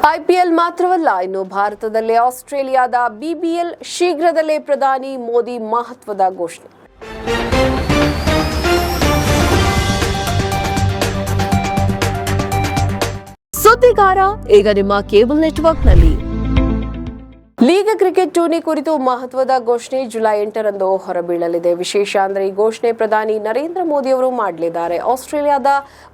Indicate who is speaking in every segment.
Speaker 1: IPL ಮಾತ್ರವಲ್ಲ, ಇನ್ನು ಭಾರತದಲ್ಲೇ ಆಸ್ಟ್ರೇಲಿಯಾದ ಬಿಬಿಎಲ್ ಶೀಘ್ರದಲ್ಲೇ ಪ್ರಧಾನಿ ಮೋದಿ ಮಹತ್ವದ ಘೋಷಣೆ. ಸುದ್ದಿಗಾರ ಈಗ ನಿಮ್ಮ ಕೇಬಲ್ ನೆಟ್ವರ್ಕ್ನಲ್ಲಿ. ಲೀಗ್ ಕ್ರಿಕೆಟ್ ಟೂರ್ನಿ ಕುರಿತು ಮಹತ್ವದ ಘೋಷಣೆ ಜುಲೈ 8ರಂದು ಹೊರಬೀಳಲಿದೆ. ವಿಶೇಷ ಅಂದರೆ ಈ ಘೋಷಣೆ ಪ್ರಧಾನಿ ನರೇಂದ್ರ ಮೋದಿ ಅವರು ಮಾಡಲಿದ್ದಾರೆ. ಆಸ್ಟ್ರೇಲಿಯಾದ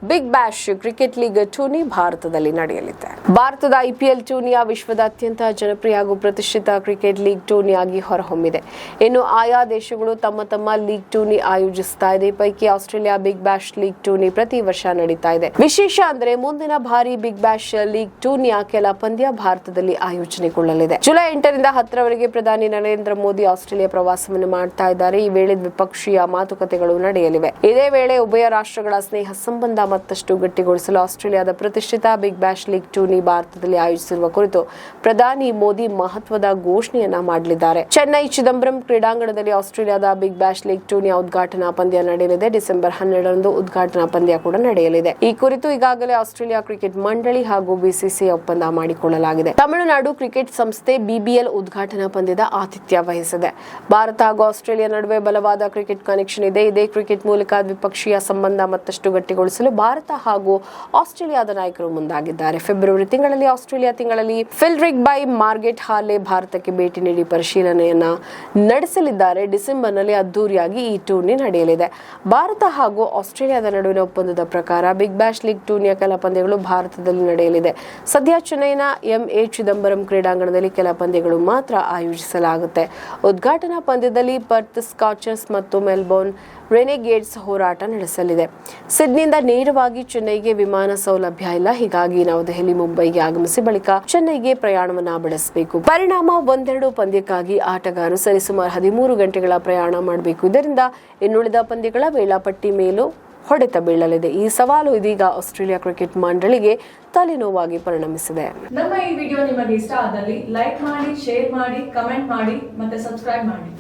Speaker 1: Big Bash cricket league tourney ಭಾರತದಲ್ಲಿ ನಡೆಯಲಿದೆ. ಭಾರತದ ಐಪಿಎಲ್ ಟೂರ್ನಿಯ ವಿಶ್ವದ ಅತ್ಯಂತ ಜನಪ್ರಿಯ ಹಾಗೂ ಪ್ರತಿಷ್ಠಿತ ಕ್ರಿಕೆಟ್ ಲೀಗ್ ಟೂರ್ನಿಯಾಗಿ ಹೊರಹೊಮ್ಮಿದೆ. ಇನ್ನು ಆಯಾ ದೇಶಗಳು ತಮ್ಮ ಲೀಗ್ ಟೂರ್ನಿ ಆಯೋಜಿಸುತ್ತಾ ಇದೆ. ಈ ಪೈಕಿ Australia Big Bash League tourney ಪ್ರತಿ ವರ್ಷ ನಡೀತಾ ಇದೆ. ವಿಶೇಷ ಅಂದರೆ ಮುಂದಿನ ಬಾರಿ ಬಿಗ್ ಬ್ಯಾಶ್ ಲೀಗ್ ಟೂರ್ನಿಯ ಕೆಲ ಪಂದ್ಯ ಭಾರತದಲ್ಲಿ ಆಯೋಜನೆಗೊಳ್ಳಲಿದೆ. ಜುಲೈ 8ರಿಂದ 10ರವರೆಗೆ ಪ್ರಧಾನಿ ನರೇಂದ್ರ ಮೋದಿ ಆಸ್ಟ್ರೇಲಿಯಾ ಪ್ರವಾಸವನ್ನು ಮಾಡ್ತಾ ಇದ್ದಾರೆ. ಈ ವೇಳೆ ದ್ವಿಪಕ್ಷೀಯ ಮಾತುಕತೆಗಳು ನಡೆಯಲಿವೆ. ಇದೇ ವೇಳೆ ಉಭಯ ರಾಷ್ಟ್ರಗಳ ಸ್ನೇಹ ಸಂಬಂಧ ಮತ್ತಷ್ಟು ಗಟ್ಟಿಗೊಳಿಸಲು ಆಸ್ಟ್ರೇಲಿಯಾದ ಪ್ರತಿಷ್ಠಿತ ಬಿಗ್ ಬ್ಯಾಶ್ ಲೀಗ್ ಟೂರ್ನಿ ಭಾರತದಲ್ಲಿ ಆಯೋಜಿಸಿರುವ ಕುರಿತು ಪ್ರಧಾನಿ ಮೋದಿ ಮಹತ್ವದ ಘೋಷಣೆಯನ್ನ ಮಾಡಲಿದ್ದಾರೆ. ಚೆನ್ನೈ ಚಿದಂಬರಂ ಕ್ರೀಡಾಂಗಣದಲ್ಲಿ ಆಸ್ಟ್ರೇಲಿಯಾದ ಬಿಗ್ ಬ್ಯಾಶ್ ಲೀಗ್ ಟೂರ್ನಿಯ ಉದ್ಘಾಟನಾ ಪಂದ್ಯ ನಡೆಯಲಿದೆ. ಡಿಸೆಂಬರ್ 12ರಂದು ಉದ್ಘಾಟನಾ ಪಂದ್ಯ ಕೂಡ ನಡೆಯಲಿದೆ. ಈ ಕುರಿತು ಈಗಾಗಲೇ ಆಸ್ಟ್ರೇಲಿಯಾ ಕ್ರಿಕೆಟ್ ಮಂಡಳಿ ಹಾಗೂ ಬಿಸಿಸಿಐ ಒಪ್ಪಂದ ಮಾಡಿಕೊಳ್ಳಲಾಗಿದೆ. ತಮಿಳುನಾಡು ಕ್ರಿಕೆಟ್ ಸಂಸ್ಥೆ ಬಿಬಿಎಲ್ ಉದ್ಘಾಟನಾ ಪಂದ್ಯದ ಆತಿಥ್ಯ ವಹಿಸಿದೆ. ಭಾರತ ಹಾಗೂ ಆಸ್ಟ್ರೇಲಿಯಾ ನಡುವೆ ಬಲವಾದ ಕ್ರಿಕೆಟ್ ಕನೆಕ್ಷನ್ ಇದೆ. ಇದೇ ಕ್ರಿಕೆಟ್ ಮೂಲಕ ದ್ವಿಪಕ್ಷೀಯ ಸಂಬಂಧ ಮತ್ತಷ್ಟು ಗಟ್ಟಿಗೊಳಿಸಲು ಭಾರತ ಹಾಗೂ ಆಸ್ಟ್ರೇಲಿಯಾದ ನಾಯಕರು ಮುಂದಾಗಿದ್ದಾರೆ. ಫೆಬ್ರವರಿ ತಿಂಗಳಲ್ಲಿ ಫಿಲ್ಡ್ರಿಕ್ ಬೈ ಮಾರ್ಗೆಟ್ ಹಾರ್ಲೆ ಭಾರತಕ್ಕೆ ಭೇಟಿ ನೀಡಿ ಪರಿಶೀಲನೆಯನ್ನ ನಡೆಸಲಿದ್ದಾರೆ. ಡಿಸೆಂಬರ್ನಲ್ಲಿ ಅದ್ದೂರಿಯಾಗಿ ಈ ಟೂರ್ನಿ ನಡೆಯಲಿದೆ. ಭಾರತ ಹಾಗೂ ಆಸ್ಟ್ರೇಲಿಯಾದ ನಡುವಿನ ಒಪ್ಪಂದದ ಪ್ರಕಾರ ಬಿಗ್ ಬ್ಯಾಶ್ ಲೀಗ್ ಟೂರ್ನಿಯ ಕೆಲ ಪಂದ್ಯಗಳು ಭಾರತದಲ್ಲಿ ನಡೆಯಲಿದೆ. ಸದ್ಯ ಚೆನ್ನೈನ ಎಂಎ ಚಿದಂಬರಂ ಕ್ರೀಡಾಂಗಣದಲ್ಲಿ ಕೆಲ ಪಂದ್ಯಗಳು ಮಾತ್ರ ಆಯೋಜಿಸಲಾಗುತ್ತೆ. ಉದ್ಘಾಟನಾ ಪಂದ್ಯದಲ್ಲಿ ಪರ್ತ್ ಸ್ಕಾಚರ್ಸ್ ಮತ್ತು ಮೆಲ್ಬೋರ್ನ್ ರೆನೆಗೇಡ್ಸ್ ಹೋರಾಟ ನಡೆಸಲಿದೆ. ಸಿಡ್ನಿಯಿಂದ ನೇರವಾಗಿ ಚೆನ್ನೈಗೆ ವಿಮಾನ ಸೌಲಭ್ಯ ಇಲ್ಲ. ಹೀಗಾಗಿ ನವದೆಹಲಿ ಮುಂಬೈಗೆ ಆಗಮಿಸಿ ಬಳಿಕ ಚೆನ್ನೈಗೆ ಪ್ರಯಾಣವನ್ನ ಬೆಳೆಸಬೇಕು. ಪರಿಣಾಮ ಒಂದೆರಡು ಪಂದ್ಯಕ್ಕಾಗಿ ಆಟಗಾರರು ಸರಿಸುಮಾರು 13 ಗಂಟೆಗಳ ಪ್ರಯಾಣ ಮಾಡಬೇಕು. ಇದರಿಂದ ಇನ್ನುಳಿದ ಪಂದ್ಯಗಳ ವೇಳಾಪಟ್ಟಿ ಮೇಲೂ ಹೊಡೆತ ಬೀಳಲಿದೆ. ಈ ಸವಾಲು ಇದೀಗ ಆಸ್ಟ್ರೇಲಿಯಾ ಕ್ರಿಕೆಟ್ ಮಂಡಳಿಗೆ ತಲೆನೋವಾಗಿ ಪರಿಣಮಿಸಿದೆ.
Speaker 2: ನಮ್ಮ ಈ ವಿಡಿಯೋ ನಿಮಗೆ ಇಷ್ಟ ಆದಲ್ಲಿ ಲೈಕ್ ಮಾಡಿ, ಶೇರ್ ಮಾಡಿ, ಕಮೆಂಟ್ ಮಾಡಿ ಮತ್ತೆ ಸಬ್ಸ್ಕ್ರೈಬ್ ಮಾಡಿ.